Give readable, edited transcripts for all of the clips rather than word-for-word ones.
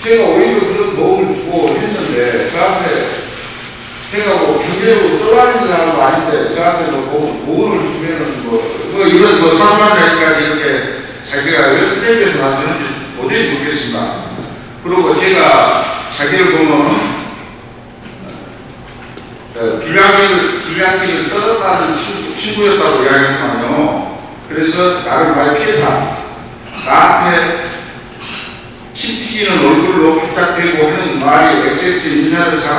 제가 오히려 그런 도움을 주고 했는데, 저한테, 제가 뭐 경제적으로 쫄아내는 사람도 아닌데, 저한테 도움을 주면은 이런 사소한 얘기까지 이렇게 자기가 이런 텔레비에서 나서는지 도저히 모르겠습니다. 그리고 제가 자기를 보면, 불량기를 떠나가는 친구였다고 이야기했더만요. 그래서 나를 많이 피했다. 나한테 침 튀기는 얼굴로 부탁대고 하는 말이 XX 인사를 잘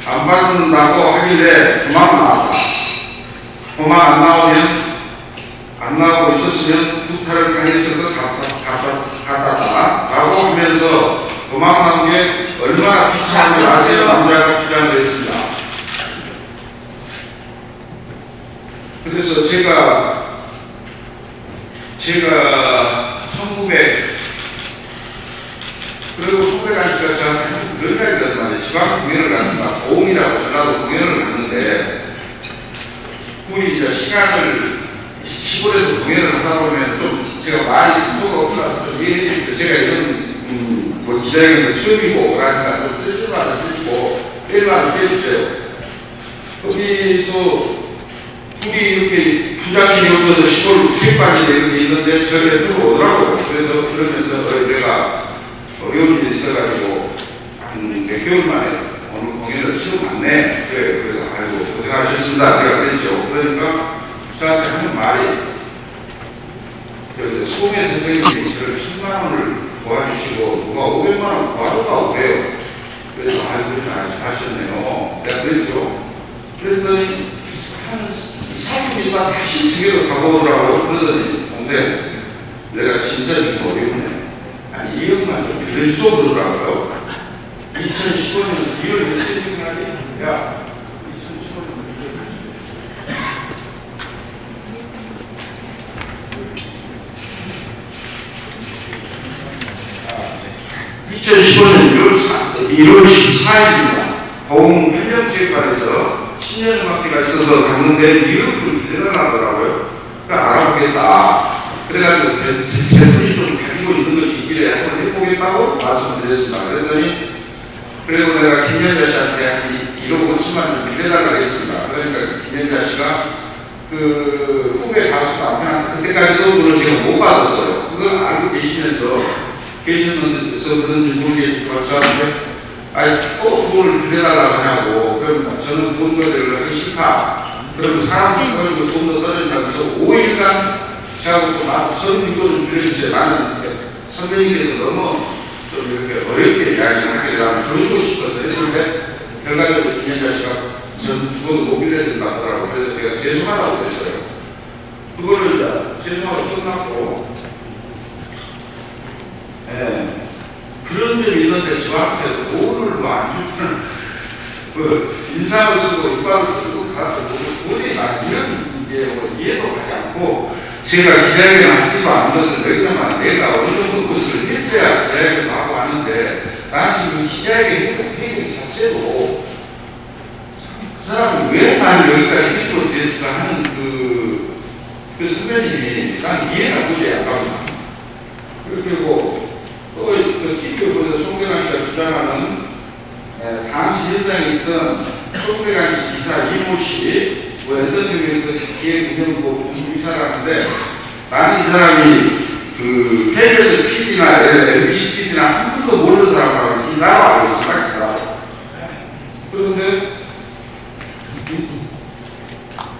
안 받는다고 하길래 도망 나왔다. 도망 안 나오고 있었으면 구타를 당했을 것 같았다. 라고 하면서 도망 나온 게 얼마나 비참한지 아세요? 남자가 주장했습니다. 그래서 제가 1900 씨가 저한테 그런 이야기를 하더만요. 지방 공연을 갔습니다. 고흥이라고 전라도 공연을 갔는데, 우리 이제 시간을 시골에서 공연을 하다 보면 좀 제가 말이 수가 없어서 좀 이해해 주십시오. 제가 이런 기자회견도 처음이고 그러니까 좀 쓸 말을 쓰시고 뺄 말을 빼주세요. 거기서 우리 이렇게 부장실이 없어서 시골 책방이 되는 게 있는데 저게 들어오더라고요. 그래서 그러면서 내가 어려운 일이 있어가지고 한 몇 개월 만에 오늘 공연을 처음 왔네. 그래. 그래서 아이고 고생하셨습니다. 제가 그랬죠. 그러니까 저한테 하는 말이 수공예 선생님이 저를 10만 원을 도와주시고 누가 500만 원 도와줬다고 그래요. 그래서 아이고 하셨네요. 내가 그랬죠. 그랬더니 한 3분 있다 다시 집에로 가보더라고요. 그러더니 동생 내가 진짜 좀 어려우네. 아니 2억만 좀 빌려줘 그러더라고요. 2015년 2월 며칠 날이 야 2015년 1월 14일입니다. 고흥 한정체육관에서 신년음악회가 있어서 갔는데 미역을 대단하더라고요. 그러니까 알아보겠다. 그래가지고 제품이 좀 가지고 있는 것이 있길래 한번 해보겠다고 말씀드렸습니다. 그랬더니 그리고 내가 김연자 씨한테 1억 5천만 원 빌려달라고 했습니다. 그러니까 김연자 씨가 그 후배 가수 남편 그때까지도 돈을 제가 못 받았어요. 그걸 알고 계시면서 그런지 모르겠지만 저한테 또 돈을 빌려달라고 하냐고. 그럼 저는 돈 거래를 하기 싫다. 그러면 사람 걸고 돈도 떨어진다고 해서 5일간 저하고 또 선생님 좀 빌려주세요. 나는 선배님께서 너무 좀 이렇게 어렵게 이야기를 하길래 나는 들어주고 싶어서 했는데 결과적으로 김연자 씨가 전 죽어도 못 빌려야 된다고 하더라고요. 그래서 제가 죄송하다고 그랬어요. 그거를 이제 죄송하고 끝났고 그런 점이 있는데 저한테 돈을 안 주면 인상을 쓰고 이빨을 쓰고 가서 도저히 난 이런 게 이해도 하지 않고 제가 기자회견을 하지도 않은 것은 여기서만 내가 어느 정도 무엇을 했어야 기자회견도 하고 하는데 나는 지금 기자회견 회의 자체로 그 사람이 왜 나를 여기까지 이끌어 됐을까 하는 그 선배님이 난 이해가 도저히 안 갑니다. 그리고 또 TV에 보면서 송대관 씨가 주장하는 당시 현장에 있던 송대관 씨 기사 이모 씨 엔터테인먼트에서 기획운영부 이사라는데 나는 이 사람이 그 KBS PD나 MBC PD나 한 번도 모르는 사람이라고 기사로 알고 있습니다. 기사로. 그런데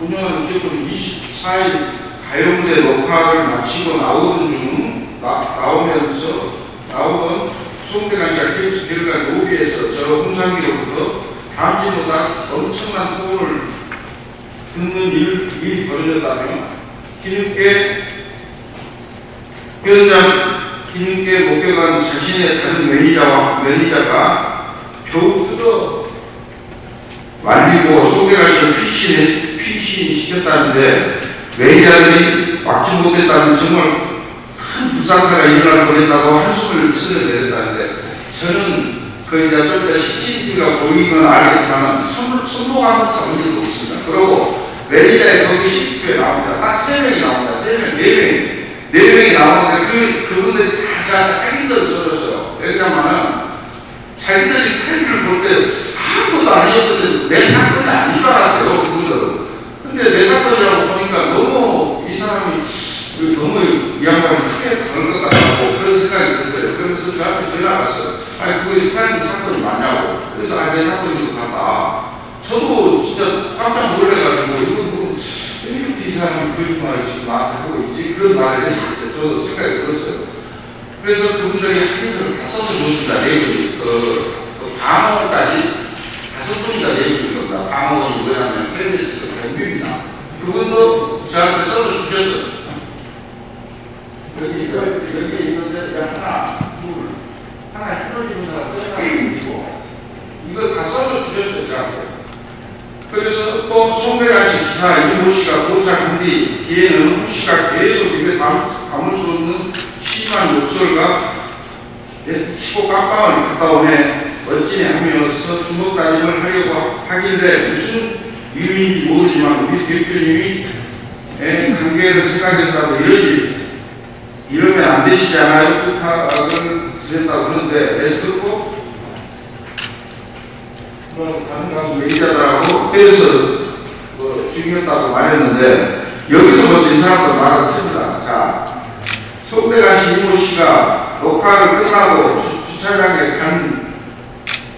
운영하는 기업으로 24일 가요무대 녹화를 마치고 나오던 송대관 씨가 KBS 비를간 로비에서 저 홍상기로부터 다음주보다 엄청난 후원을 듣는 일이 벌어졌다며 뒤늦게 목격한 자신의 다른 매니저가 겨우 뜯어 말리고 송대관 씨를 피신시켰다는데 매니저들이 막지 못했다는 정말 큰 불상사가 일어날 뻔했다고 한숨을 쓸어내렸다는데 저는 그 이제 좀 더 CCTV가 보이면 알겠지만 손목함은 잡은 적도 없습니다. 그리고 매니저에 거기 CCTV에 나옵니다. 딱 3명이 나옵니다. 3명, 4명이 나오는데 그분들이 다 저한테 확인서를 써줬어요. 왜냐면은 자기들이 텔레비를 볼 때 아무것도 아니었을 때 내 사건이 아닌 줄 알았대요, 그거는. 근데 내 사건이라고 보니까 너무 이 사람이 너무 이 양반이 크게 다른 것 같다고 그런 생각이 들더래요. 그러면서 저한테 전화가 왔어요. 아니, 그게 스타일링 사건이 맞냐고. 그래서 내 사건인 것 같다. 저도 진짜 깜짝 놀래가지고, 이거 뭐, 이렇게 이 사람이 거짓말을 지금 나한테 하고 있지? 그런 말을 했을 때 저도 생각이 들었어요. 그래서 그분들이 한의서를 다 써서 줬습니다. 내용이. 방어까지 5분이가 내용인 겁니다. 방어원이 뭐냐면, KBS 공유입니다. 그분도 저한테 써서 주셨어요. 여기 있는데, 하나, 둘, 하나 힘들어지는 사람 써서 있고, 이거 다 써서 주셨어요, 저한테. 그래서 또 송대관 씨 기사 이모 씨가 도착한 뒤에는 후 씨가 계속 입에 담을 수 없는 심한 욕설과 치고 깜빵을 갔다 오네 어찌네 하면서 주먹 다짐을 하려고 하길래 무슨 이유인지 모르지만 우리 대표님이 관계를 생각해서 이러면 안 되시지 않아요? 부탁을 드렸다고 그러는데 듣고 다른 가수 매니저들하고 그래서 죽였다고 말했는데 여기서 벌써 이 사람도 말을 틉니다. 자, 송대관 씨 이모 씨가 녹화를 끝나고 주차장에 간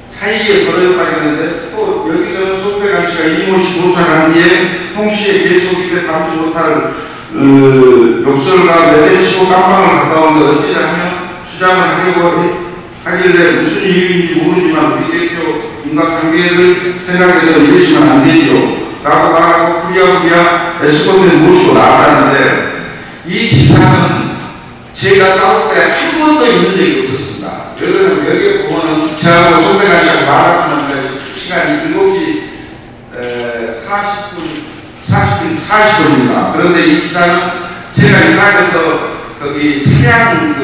사이에 벌어졌다고 했는데 또 여기서는 송대관 씨가 이모 씨 도착한 뒤에 홍 씨의 계속 입에 담지 못할 욕설과 내대치고 깜빵을 갔다 오는데 어찌나 하면 주장을 하려고 하길래 무슨 이유인지 모르지만 우리 대표 인간관계를 생각해서 이러시면 안 되지요 라고 말하고 부랴부랴 에스코트에 모시고 나왔다는데 이 기사는 제가 싸울 때 한 번도 있는 적이 없었습니다. 왜냐하면 여기에 보면은 저하고 송대관 씨하고 말았던 시간이 7시 40분입니다. 그런데 이 기사는 제가 이사해서 거기 차량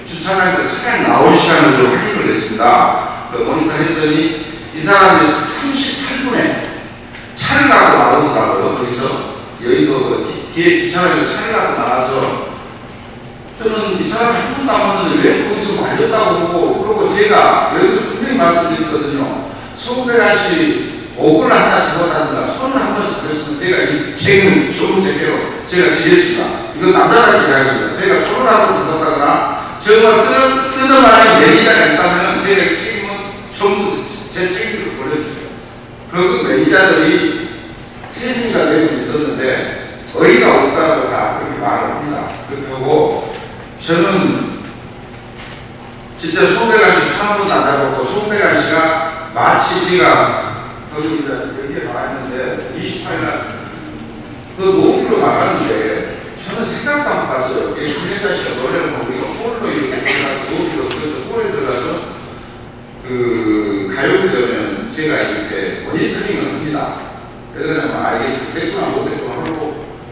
주차장에서 차량 나올 시간을 좀 확인을 했습니다. 모니터 했더니 이 사람이 38분에 차를 갖고 나오더라고요. 거기서 여의도 뒤에 주차장에서 차를 갖고 나와서 저는 이 사람이 한 번도 안 왔는데 왜 거기서 말렸다고 보고 그리고 제가 여기서 분명히 말씀드렸거든요. 송대관 씨 목을 하나씩 못하든가 손을 한 번씩 했으면 제가 이 책은 좋은 책대로 제가 지었습니다. 이건 남자들 이야기입니다. 제가 손을 한 번 들었다거나 정말 뜯어말하는 매니저가 있다면 제가 책임은 전부 제 책임으로 돌려주세요. 그 매니저들이 3명이가 되고 있었는데 어이가 없다고 다 그렇게 말을 합니다. 그렇게 하고 저는 진짜 송대관 씨 한 번도 안 잡았고 송대관 씨가 마치 제가 거기 여기에 나와 있는데 28일 그 노기로 나갔는데 저는 생각도 안 봤어요. 김혜자 씨가 노래를 하고 우리가 홀로 이렇게 들어가서 노기로 그래서 홀에 들어가서 그 가요무대면 제가 이렇게 모니터링을 합니다. 그러면 이게 됐구나 못됐구나 하고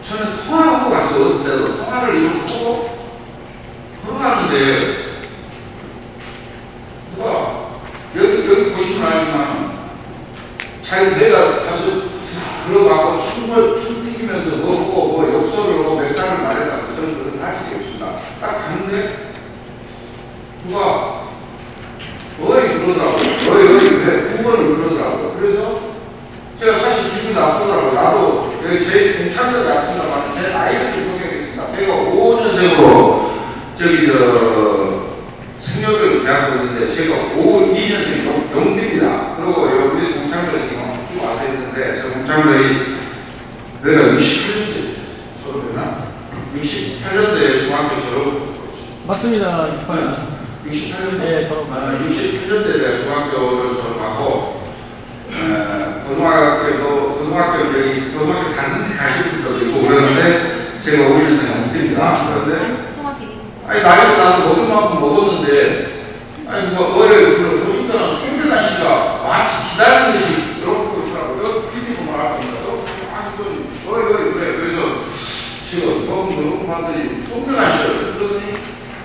저는 통화하고 갔어요. 그때도 통화를 이렇게 하고 걸어가는데 누가 여기 보시면 알지만 자기 내가 가서 들어가고 춤 튀기면서 먹고 뭐 욕설을 하고 맥상을 말했다고 저는 그런 사실이 없습니다. 딱 갔는데 누가 어이 그러더라고요. 어이 그래? 9번을 그러더라고요. 그래서 제가 사실 기분이 나쁘더라고요. 나도 제 동창들 같습니다만 제 나이를 좀 공개하겠습니다. 제가 5년생으로 생명을 대하고 있는데 제가 2년생 용대입니다. 그리고 우리 동창들이 쭉 와서 했는데 저 동창들이 내가 68년대 졸업했나? 68년대 중학교 졸업 맞습니다. 68년대? 네, 졸업. 68년대 내가 중학교를 졸업하고 고등학교 다른 데 가실 분들도 있고 그러는데 제가 5년생 용대입니다. 그런데 아니 나도 먹을 만큼 먹었는데 아니 뭐 어려요 보니까 송대관 씨가 마치 기다리는 듯이 이러고 있더라고요. 비비고 말하고 있어요. 아니 어이 그래. 그래서 지금 너무 봤더니 송대관 씨가 그러더니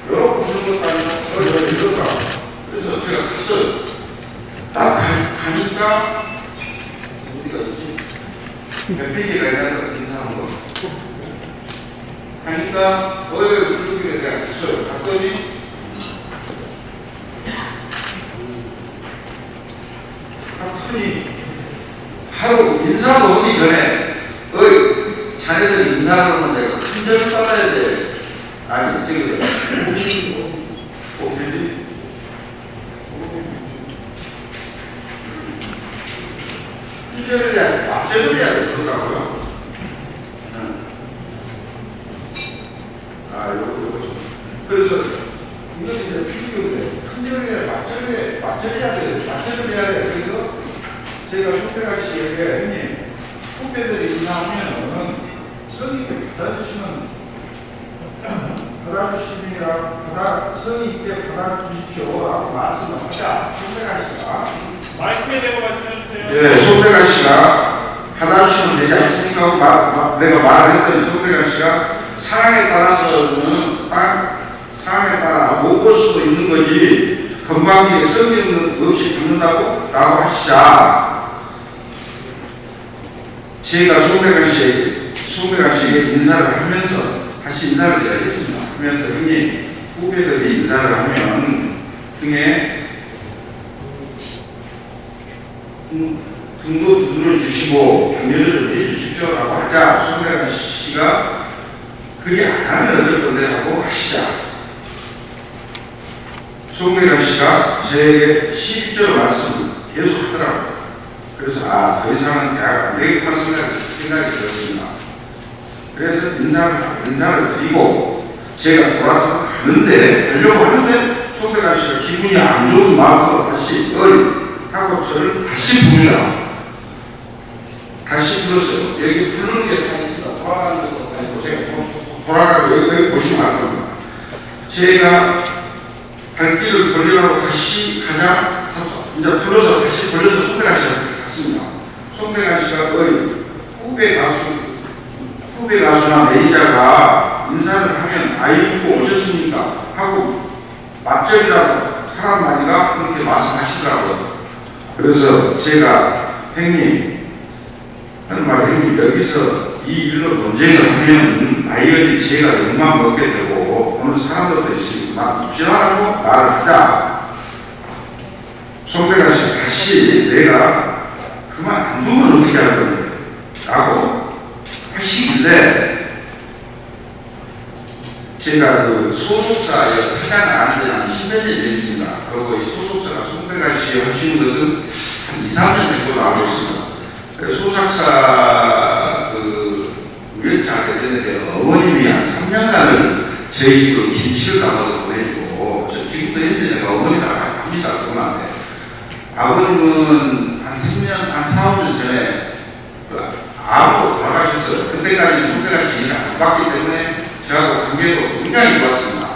이러고 부른 것도 아니고 어이 이러더라고요. 그래서 제가 갔어요. 딱 가니까 어디가 있지? 몇 페이지가 있는 인사한 거 하니까 어이 부르기를 내가 갔어요. 갔더니 인사도 오기 전에 자네들 인사를 하면 내가 큰절 받아야 돼. 아니 저기 큰절을 해야 돼. 앞절을 해야 돼. 그러더라고요. 요거. 그래서 이것이 이제 필요인데 큰절을 해야 맞절을 해야 돼. 맞절을 해야 돼. 그래서 제가 손대가 씨에게 형님 후배들이 인사하면 성의를 받아주시면 성의있게 받아주십시오 라고 말씀을 하자. 손대가 씨가 마이크에 대고 말씀해주세요. 네, 손대가 씨가 받아주시면 되지 않습니까? 내가 말을 했더니 손대가 씨가 상황에 따라서는 상황에 따라 못 볼 수도 있는 거지 건방지게 성의 없이 받는다고? 라고 하시자. 제가 송대관 씨에게 인사를 하면서 다시 인사를 제가 했습니다. 하면서 형님 후배들이 인사를 하면 등에 등도 두드려 주시고 격려를 좀 해주십시오 라고 하자. 송대관 씨가 그게 안 하면 어쩔 건데 하고 하시자. 송대관 씨가 제게 12절 말씀 계속 하더라고요. 그래서 더 이상은 대화가 안 되겠구나 생각이 들었습니다. 그래서 인사를 드리고 제가 돌아서 가려고 하는데 송대관 씨가 기분이 안 좋은 마음으로 다시 하고 저를 다시 부르라. 다시 불렀어요. 여기 부르는 게 다 있습니다. 돌아가는 것도 아니고 제가 돌아가고 여기 보시면 알 겁니다. 제가 갈 길을 돌리라고 다시 가자. 이제 불러서 다시 돌려서 송대관 씨가 갔습니다. 송대관 씨가 후배 가수나 매니저가 인사를 하면 아이고 오셨습니까? 하고 맞절이라고 사람 많이가 그렇게 말씀하시더라고요. 그래서 제가 형님 하는 말에 형님 여기서 이 일로 논쟁을 하면 나이언이 제가 욕만 먹게 되고 오늘 사람들도 있으니까 무시하라고 말을 하자. 송대관 씨 다시 내가 그만 안 두면 어떻게 할 건데? 라고 하시길래 제가 그 소속사 사장을 안 지 한 10여 년이 됐습니다. 그리고 이 소속사가 송대관 씨 하시는 것은 한 2, 3년 정도 알고 있습니다. 그래서 소속사 위원장하게 됐는데 어머님이 한 3년간을 저희 집으로 김치를 담아서 보내주고 지금도 현재 내가 어머니랑 합니다. 그만한데 아버님은 한 3년, 한 4, 5년 전에 암으로 돌아가셨어요. 그때까지 송대관 씨 일을 안 봤기 때문에 저하고 관계도 굉장히 좋았습니다.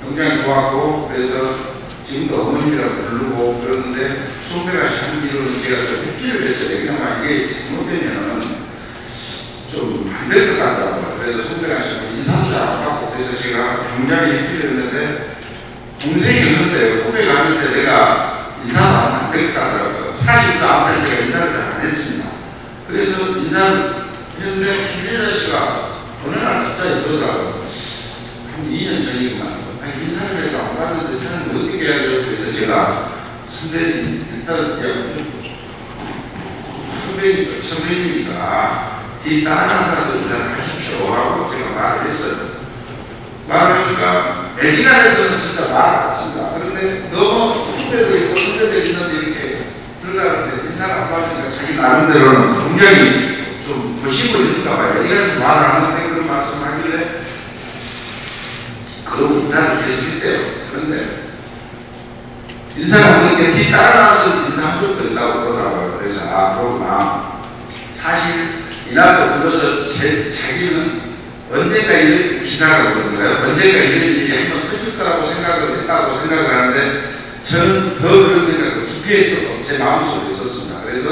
굉장히 좋았고 그래서 지금도 어머님이라고 부르고 그러는데 송대관 씨 한 일은 제가 좀 회피를 했어요. 그냥 이게 잘못되면은 좀 안 될 것 같더라고요. 그래서 송대관 씨가 인사도 잘 안 받고 그래서 제가 굉장히 회피를 했는데 동생이 있는데 후배가 하는데 내가 인사도 안 될 것 같더라고요. 사실 그 앞에 제가 인사를 잘 안 했습니다. 그래서 인사를 했는데 김일자 씨가 어느 날 갑자기 그러더라고요. 한 2년 전이구만. 인사를 해도 안 받는데 사람을 어떻게 해야 돼요? 그래서 제가 선배님, 선배님이니까 뒤 따라가서라도 인사를 하십시오. 라고 제가 말을 했어요. 말을 하니까 내 시간에서는 진짜 말을 안 했습니다. 그런데 너무 후배들 있고 선배들 있는데 이렇게 들어가는데 인사를 안 받으니까 자기 나름대로는 굉장히 좀 조심을 했는가 봐요. 이래서 말을 하는데 그런 말씀을 하길래 그러고 인사를 계속 했대요. 그런데 인사를 하는데 뒤 따라가서 인사한 적도 있다고 그러더라고요. 그래서 그렇구나. 사실 이날도 불러서 자기는 언젠가 이런 기사가 그러는가요? 언젠가 이런 일이 한번 터질 거라고 생각을 했다고 생각을 하는데 저는 더 그런 생각을 깊이 해서 제 마음속에 있었습니다. 그래서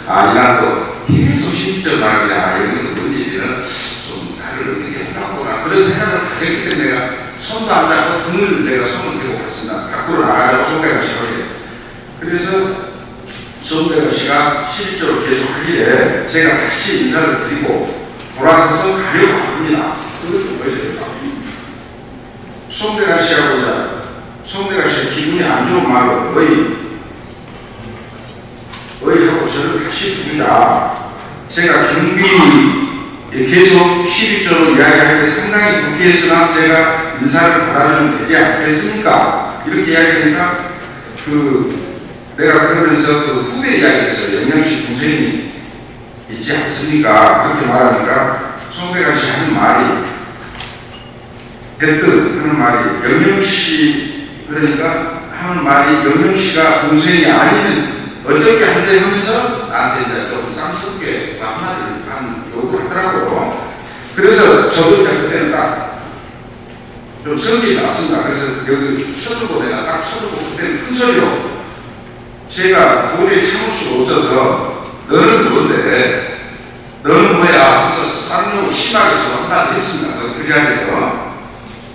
이날도 계속 심적으로 여기서 뭔 일이는 좀 나를 어떻게 하려구나 그런 생각을 가졌기 때문에 내가 손도 안 잡고 등을 내가 손을 대고 갔습니다. 밖으로 나가자고 송대관 씨가 그래서 송대관 씨가 12조를 계속 하길래 제가 다시 인사를 드리고 돌아서서 가려고 합니다. 그걸 좀 보여드릴까? 송대관 씨가 보자. 송대관 씨 기분이 안 좋은 말로 어이 하고 저를 다시 부르자. 제가 경비에 계속 시비적으로 이야기할 때 상당히 불쾌했으나 제가 인사를 받아주면 되지 않겠습니까? 이렇게 이야기하니까 내가 그러면서 후배 이야기했어요. 영영씨 동생이 있지 않습니까? 그렇게 말하니까 송대관 씨 하는 말이 대뜸 하는 말이 영영씨 그러니까 하는 말이 영영씨가 동생이 아니면 어떻게 한대 하면서 나한테 이제 좀 쌍스럽게 한마디를 한 욕을 하더라고요. 그래서 저도 그때는 딱 좀 성질이 났습니다. 그래서 여기 쳐들고 내가 딱 쳐들고 그때는 큰 소리로 제가 도저히 참을 수가 없어서 너는 뭔데? 너는 뭐야? 그래서 쌍욕을 심하게 좀 한마디 했습니다. 그 자리에서.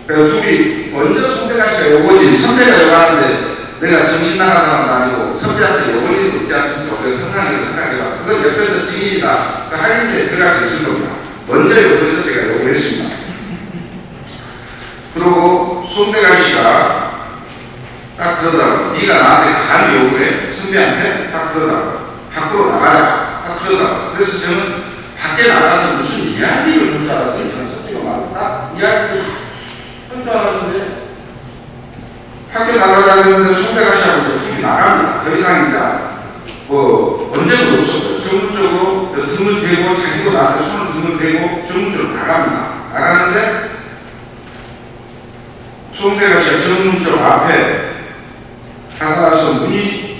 그래서 둘이 먼저 선배가 씨가 요거지 선배가 요구하는데 내가 정신 나간 사람도 아니고 선배한테 요구할 일도 없지 않습니까? 그래서 생각해봐. 그건 옆에서 증인이다. 그 하인세에 들어갈 수 있을 겁니다. 먼저 요구해서 제가 요구를 했습니다. 그리고 손대관 씨가 딱 그러더라고요. 네가 나한테 감히 요구해? 선배한테? 딱 그러더라고요. 밖으로 나가자. 딱 그러더라고요. 그래서 저는 밖에 나가서 무슨 이야기를 할 줄 알았어요. 저는 솔직히 말로 딱 이야기를 할 줄 알았는데 밖에 나가자 그러는데 손대관 씨하고 둘이 나갑니다. 더 이상 이제 언제도 없었고요. 전문적으로 등을 대고 자기도 나한테 손을 등을 대고 전문적으로 나갑니다. 나가는데 송대관 씨가 전문적 앞에 다가가서 문이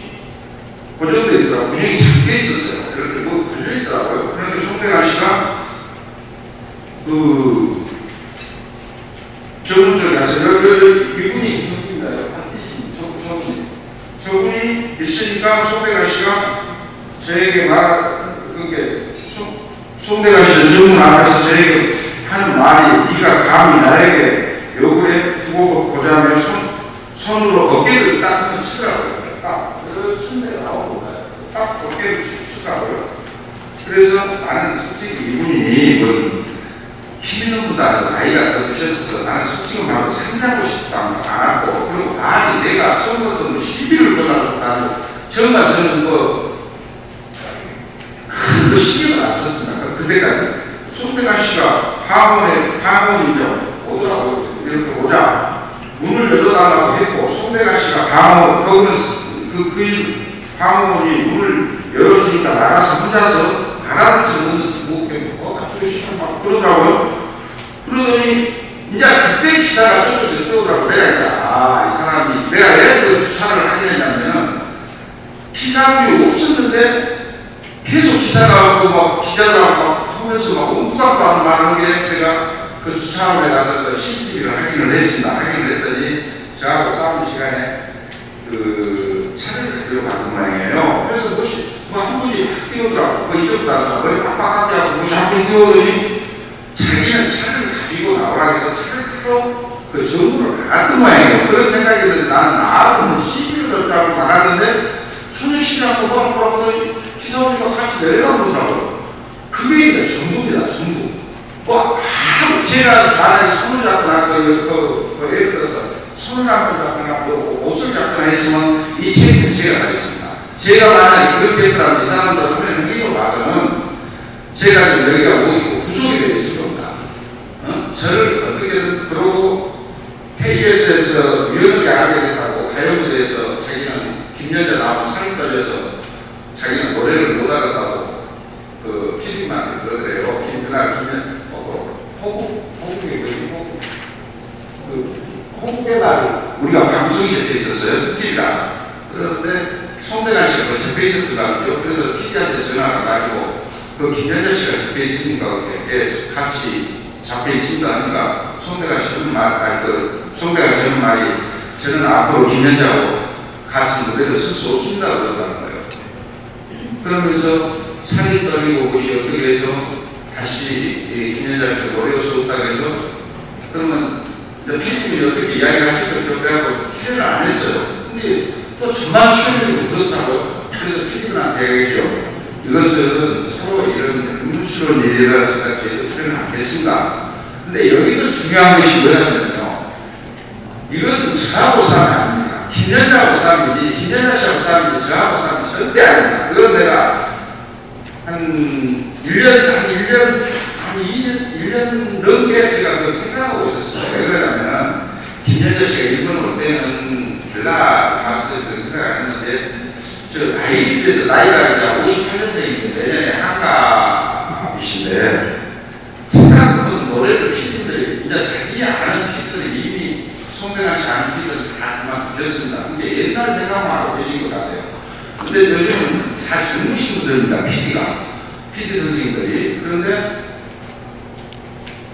고정되어 있더라고요. 문이 잠겨 있었어요. 그렇게 걸려 있더라고요. 그런데 송대관 씨가 전문적에 가서 이분이 누구인가요? 저분이 있으니까 송대관 씨가 저에게 송대관 씨는 전문 앞에서 저에게 하는 말이 네가 감히 나에게 욕을 해 두고 보자며 손으로 어깨를 딱 치더라고요. 딱 손대가 나오고 딱 어깨를 치더라고요. 그래서 나는 솔직히 이분이 힘 있는 분도 아니고 나이가 더 드셨어서 나는 솔직히 말하고 상대하고 싶다는 거 안 하고 그리고 말이 내가 처음부터 시비를 걸라는 것도 아니고 정말 저는 큰 신경을 안 썼습니다. 그때까지 손대관 씨가 방언이죠. 오더라고 이렇게 오자 문을 열어달라고 했고 송대관 씨가 방어문이 문을 열어주니까 나가서 혼자서 알아듣지 못하고 갑자기 시간 막 그러더라고요. 그러더니 이제 그때 기사가 쫓아서 떠오더라고. 내가 이 사람이 내가 왜 그 주차를 하게 했냐면 기사비 없었는데 계속 기사가 오고 막 기자들하고 막 하면서 막 엉뚱하고 하는 말을 하게 제가 그 주차원에 가서 CCTV를 확인을 했습니다. 확인을 했더니 저하고 싸우는 시간에 차를 가지러 가는 모양이에요. 그래서 한 분이 확 뛰어오더라고. 이쪽으로 나서 머리 빡빡하게 하고 한 분이 뛰어오더니 자기는 차를 가지고 나오라 해서 차를 타러 그 정부를 나갔던 모양이에요. 그런 생각이 드는데 나는 나하고 시비를 걸자고 나갔는데 소녀씨랑 뭐라고 기사원이가 같이 내려가 보더라고요. 그게 이제 전부입니다. 전부. 제가 만약에 손을 잡거나 예를 들어서 손을 잡거나 옷을 잡거나 했으면 이 책임은 제가 하겠습니다. 제가 만약에 그렇게 했더라면 이 사람들 하면 회의로 와서는 제가 여기가 뭐 구속이 되어 있을 겁니다. 저를 어떻게든 그러고 KBS에서 유연하게 알게 됐다고 가요무대에서 자기는 김연자 나오고 상이 떨려서 자기는 노래를 못 하겠다고 PD님한테 그러더래요. 그날 홍국의 날 우리가 방송이 접해 있었어요. 특집이라. 그런데 송대관 씨가 접해 있었더라고요. 그래서 PD한테 전화가 가지고 김연자 씨가 접해 있으니까 같이 잡혀 있습니다 하니까 송대관 씨 송대관 씨는 말이 저는 앞으로 김연자하고 같이 무대를 쓸 수 없습니다 그러더라는 거예요. 그러면서 살이 떨리고 그것이 어떻게 해서 다시 김연자 씨가 노래할 수 없다고 해서 그러면 PD님이 어떻게 이야기를 하실까 그래갖고 출연을 안 했어요. 근데 또 저만 출연해도 그렇다고요. 그래서 PD님한테 얘기했죠. 이것은 서로 이런 눈치로운 일이 일어났으니까 저희도 출연을 안 했습니다. 근데 여기서 중요한 것이 뭐냐면요. 이것은 저하고 싸움이 아닙니다. 김연자하고 싸움이지 김연자 씨하고 싸움이지 저하고 싸움이 절대 아닙니다. 그건 내가 한 한 2년 넘게 제가 그걸 생각하고 있었어요. 왜 그러냐면, 김현자 씨가 일본 올 때는 별나 가수들이 생각 안 했는데, 저 나이에 비해서 나이가 이제 58년생인데, 내년에 한갑이신데, 생각보다 노래를 피디들이, 이제 자기 아는 피디들이 이미 송대관 씨 아는 피디들이 다 그만두셨습니다. 근데 옛날 생각만 하고 계신 것 같아요. 근데 요즘 다 젊으신 분들입니다, PD 선생님들이. 그런데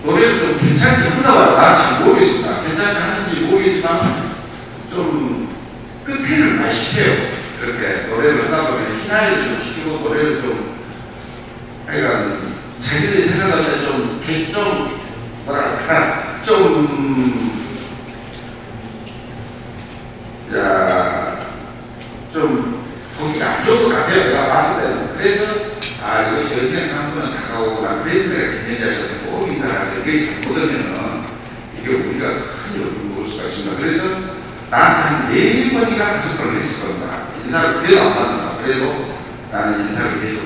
노래를 좀 괜찮게 하나 봐요. 나는 잘 모르겠습니다. 괜찮게 하는지 모르겠지만 좀 끝에를 많이 시켜요. 그렇게 노래를 하다 보면 희나이를 좀 시키고 노래를 좀 하여간 자기들이 생각할 때 좀 뭐랄까 좀 거기가 안 좋은 것 같아요. 내가 봤을 때는. 그래서 이것이 언젠가 한 번은 다가오구나. 그래서 내가 김현자 씨한테 꼭 인사를 하세요. 이게 잘못하면은 이게 우리가 큰 욕을 먹을 수가 있습니다. 그래서 나한테 한 4번인가 5번을 했을 겁니다. 인사를 그래도 안 받는다. 그래도 나는 인사를 계속